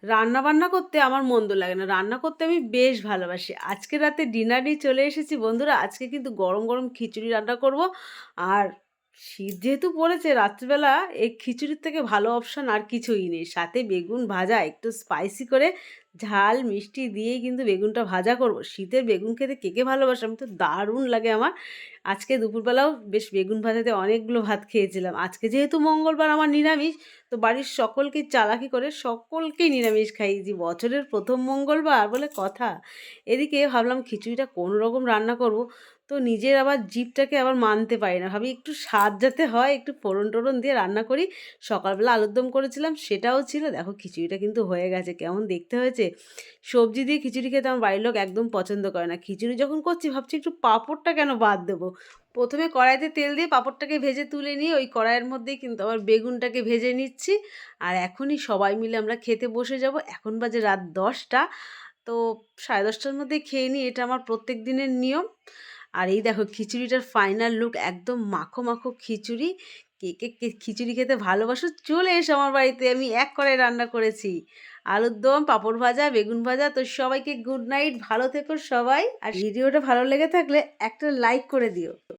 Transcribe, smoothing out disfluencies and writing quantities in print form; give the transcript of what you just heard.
রান্না বান্না করতে আমার মন্দ লাগে না। রান্না করতে আমি বেশ ভালোবাসি। আজকে রাতে ডিনারেই চলে এসেছি বন্ধুরা। আজকে কিন্তু গরম, গরম খিচুড়ি রান্না করব। আর শীত যেহেতু পড়েছে রাত্রিবেলা এই খিচুড়ির থেকে ভালো অপশন আর কিছুই নেই। সাথে বেগুন ভাজা একটু স্পাইসি করে ঝাল মিষ্টি দিয়েই কিন্তু বেগুনটা ভাজা করব। শীতের বেগুন খেতে কে, কে ভালোবাসে? আমি তো দারুণ লাগে আমার। আজকে দুপুরবেলাও বেশ বেগুন ভাজাতে অনেকগুলো ভাত খেয়েছিলাম। আজকে যেহেতু মঙ্গলবার আমার নিরামিষ, তো বাড়ির সকলকে চালাকি করে সকলকেই নিরামিষ খাইয়েছি। বছরের প্রথম মঙ্গলবার বলে কথা। এদিকে ভাবলাম খিচুড়িটা কোনো রকম রান্না করব। তো নিজের আবার জিভটাকে আবার মানতে পারি না। ভাবি একটু স্বাদ যাতে হয়, একটু ফোড়ন টোড়ন দিয়ে রান্না করি। সকালবেলা আলুর দম করেছিলাম, সেটাও ছিল। দেখো খিচুড়িটা কিন্তু হয়ে গেছে। কেমন দেখতে হয়েছে? সবজি দিয়ে খিচুড়ি খেতে আমার বাড়ির লোক একদম পছন্দ করে না। খিচুড়ি যখন করছি ভাবছি একটু পাঁপড়টা কেন বাদ দেবো। প্রথমে কড়াইতে তেল দিয়ে পাঁপড়টাকে ভেজে তুলে নিয়ে ওই কড়াইয়ের মধ্যেই কিন্তু আবার বেগুনটাকে ভেজে নিচ্ছি। আর এখনই সবাই মিলে আমরা খেতে বসে যাব। এখন বাজে রাত ১০টা। তো ১০:৩০টার মধ্যেই খেয়ে নিই, এটা আমার প্রত্যেক দিনের নিয়ম। আর এই দেখো খিচুড়িটার ফাইনাল লুক, একদম মাখো, মাখো খিচুড়ি। কে খিচুড়ি খেতে ভালোবাসো চলে এসো আমার বাড়িতে। আমি এক কড়াই রান্না করেছি। আলুর দম, পাঁপড় ভাজা, বেগুন ভাজা। তো সবাইকে গুড নাইট, ভালো থেকো সবাই। আর ভিডিওটা ভালো লেগে থাকলে একটা লাইক করে দিও।